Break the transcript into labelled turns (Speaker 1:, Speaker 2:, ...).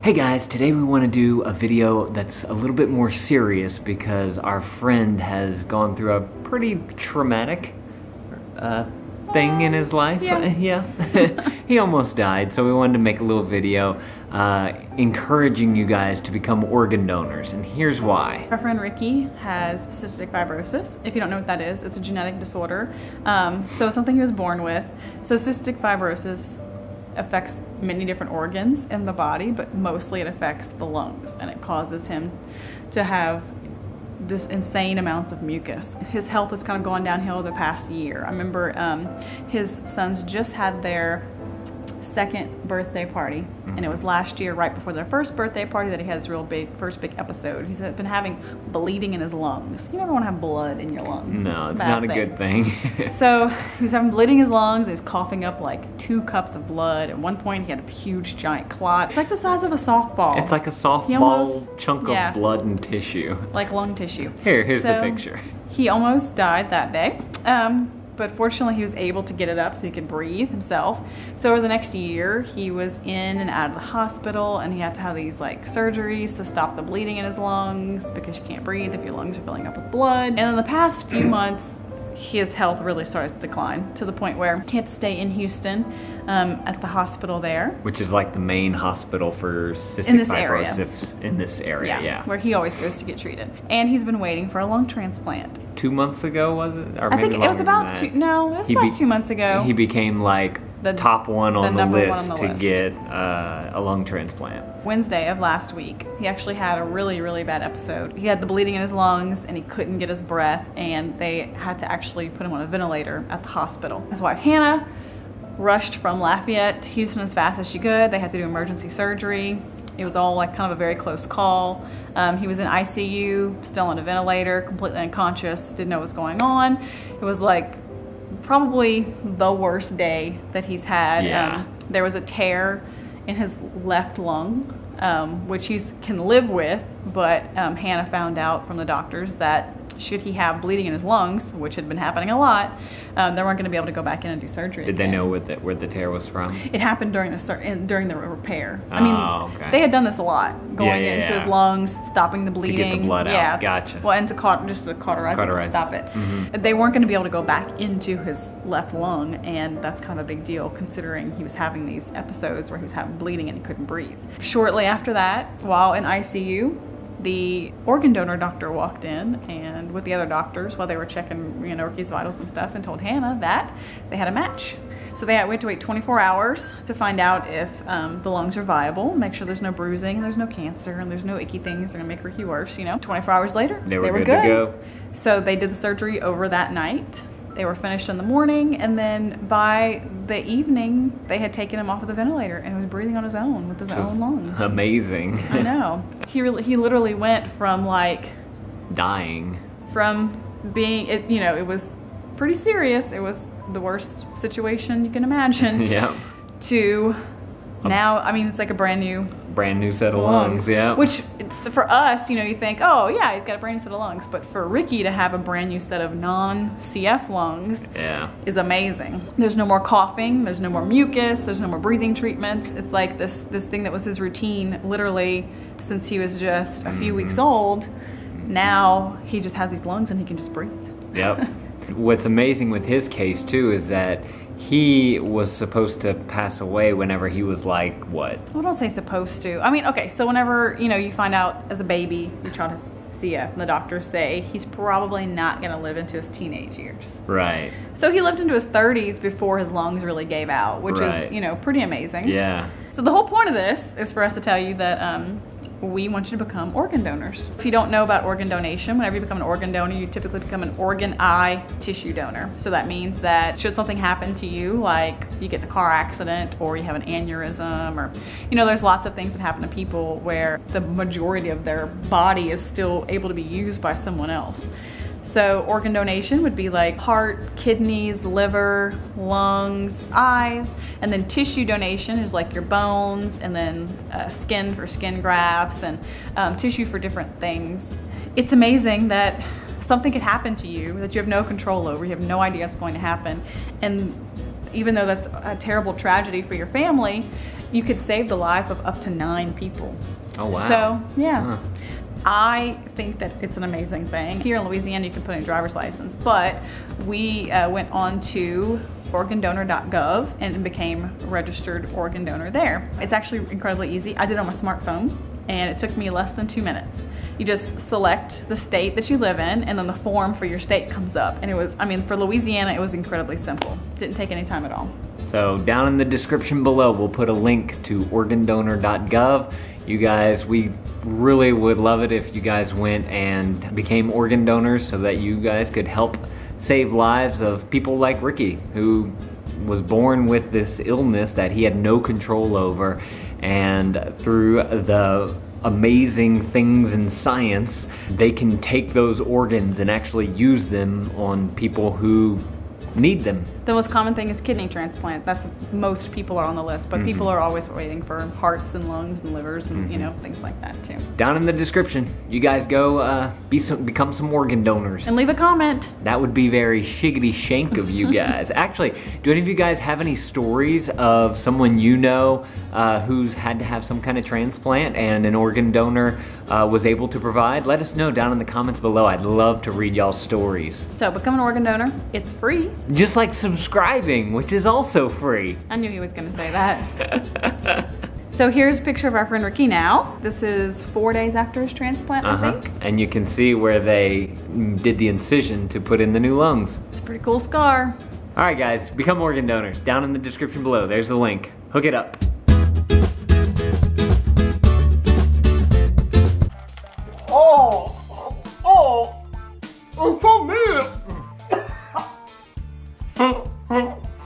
Speaker 1: Hey guys, today we want to do a video that's a little bit more serious because our friend has gone through a pretty traumatic thing in his life.
Speaker 2: Yeah.
Speaker 1: He almost died, so we wanted to make a little video encouraging you guys to become organ donors, and here's why.
Speaker 2: Our friend Ricky has cystic fibrosis. If you don't know what that is, it's a genetic disorder. So it's something he was born with. So cystic fibrosis affects many different organs in the body, but mostly it affects the lungs, and it causes him to have this insane amounts of mucus. His health has kind of gone downhill the past year. I remember his sons just had their second birthday party, and it was last year right before their first birthday party that he had his first big episode. He's been having bleeding in his lungs. You never want to have blood in your lungs.
Speaker 1: No, it's not a good thing.
Speaker 2: So he was having bleeding in his lungs. He's coughing up like 2 cups of blood. At one point he had a huge giant clot. It's like the size of a softball.
Speaker 1: It's like a softball chunk of blood and tissue.
Speaker 2: Like lung tissue.
Speaker 1: Here's the picture.
Speaker 2: He almost died that day. But fortunately he was able to get it up so he could breathe himself. So over the next year he was in and out of the hospital, and he had to have these like surgeries to stop the bleeding in his lungs because you can't breathe if your lungs are filling up with blood. And in the past few months his health really started to decline to the point where he had to stay in Houston at the hospital there. Which is like
Speaker 1: the main hospital for cystic fibrosis in this area, yeah.
Speaker 2: Where he always goes to get treated. And he's been waiting for a lung transplant.
Speaker 1: 2 months ago, was it? Or
Speaker 2: I think it was about 2 months ago.
Speaker 1: He became like the top one on the list to get a lung transplant.
Speaker 2: Wednesday of last week, he actually had a really, really bad episode. He had the bleeding in his lungs and he couldn't get his breath, and they had to actually put him on a ventilator at the hospital. His wife Hannah rushed from Lafayette to Houston as fast as she could. They had to do emergency surgery. It was all like kind of a very close call. He was in ICU, still on a ventilator, completely unconscious, didn't know what was going on. It was like probably the worst day that he's had.
Speaker 1: Yeah.
Speaker 2: There was a tear in his left lung, which he can live with, but Hannah found out from the doctors that should he have bleeding in his lungs, which had been happening a lot, they weren't going to be able to go back in and do surgery.
Speaker 1: Did they know where the tear was from?
Speaker 2: It happened during the repair. I mean, they had done this a lot, going into his lungs, stopping the bleeding.
Speaker 1: To get the blood out. Gotcha.
Speaker 2: Well, and just to cauterize it, to stop it. They weren't going to be able to go back into his left lung, and that's kind of a big deal considering he was having these episodes where he was having bleeding and he couldn't breathe. Shortly after that, while in ICU, the organ donor doctor walked in and with the other doctors while they were checking Ricky's vitals and stuff, and told Hannah that they had a match. So we had to wait 24 hours to find out if the lungs are viable, make sure there's no bruising, and there's no cancer, and there's no icky things that are going to make Ricky worse. 24 hours later, they were good to go. So they did the surgery over that night. They were finished in the morning, and then by the evening, they had taken him off of the ventilator, and he was breathing on his own with his own lungs.
Speaker 1: Amazing.
Speaker 2: I know. He literally went from like
Speaker 1: dying,
Speaker 2: from being it was pretty serious. It was the worst situation you can imagine.
Speaker 1: Yeah.
Speaker 2: To now, I mean, it's like a brand new
Speaker 1: set of lungs, yeah.
Speaker 2: Which, for us, you think, oh yeah, he's got a brand new set of lungs. But for Ricky to have a brand new set of non-CF lungs is amazing. There's no more coughing, there's no more mucus, there's no more breathing treatments. It's like this thing that was his routine literally since he was just a few weeks old. Now he just has these lungs and he can just breathe.
Speaker 1: Yep. What's amazing with his case too is that he was supposed to pass away whenever he was like, what?
Speaker 2: Well, don't say supposed to. I mean, okay, so whenever, you find out as a baby your child has CF, and the doctors say he's probably not going to live into his teenage years.
Speaker 1: Right.
Speaker 2: So he lived into his 30s before his lungs really gave out, which is, pretty amazing.
Speaker 1: Yeah.
Speaker 2: So the whole point of this is for us to tell you that we want you to become organ donors. If you don't know about organ donation, whenever you become an organ donor, you typically become an organ eye tissue donor. So that means that should something happen to you, like you get in a car accident or you have an aneurysm, or there's lots of things that happen to people where the majority of their body is still able to be used by someone else. So organ donation would be like heart, kidneys, liver, lungs, eyes, and then tissue donation is like your bones, and then skin for skin grafts, and tissue for different things. It's amazing that something could happen to you that you have no control over. You have no idea what's going to happen. And even though that's a terrible tragedy for your family, you could save the life of up to 9 people.
Speaker 1: Oh, wow.
Speaker 2: So, yeah. Huh. I think that it's an amazing thing. Here in Louisiana, you can put in a driver's license, but we went on to organdonor.gov and became a registered organ donor there. It's actually incredibly easy. I did it on my smartphone, and it took me less than 2 minutes. You just select the state that you live in, and then the form for your state comes up. And it was, I mean, for Louisiana, it was incredibly simple. Didn't take any time at all.
Speaker 1: So down in the description below, we'll put a link to organdonor.gov. You guys, we really would love it if you guys went and became organ donors so that you guys could help save lives of people like Ricky, who was born with this illness that he had no control over, and through the amazing things in science, they can take those organs and actually use them on people who need them.
Speaker 2: The most common thing is kidney transplant. That's most people are on the list, but people are always waiting for hearts and lungs and livers and you know, things like that too.
Speaker 1: Down in the description, you guys go become some organ donors.
Speaker 2: And leave a comment.
Speaker 1: That would be very shiggity shank of you guys. Actually, do any of you guys have any stories of someone you know who's had to have some kind of transplant and an organ donor was able to provide? Let us know down in the comments below. I'd love to read y'all's stories.
Speaker 2: So become an organ donor. It's free.
Speaker 1: Just like subscribing, which is also free.
Speaker 2: I knew he was going to say that. So here's a picture of our friend Ricky now. This is 4 days after his transplant, I think.
Speaker 1: And you can see where they did the incision to put in the new lungs.
Speaker 2: It's a pretty cool scar.
Speaker 1: All right, guys, become organ donors. Down in the description below, there's the link. Hook it up.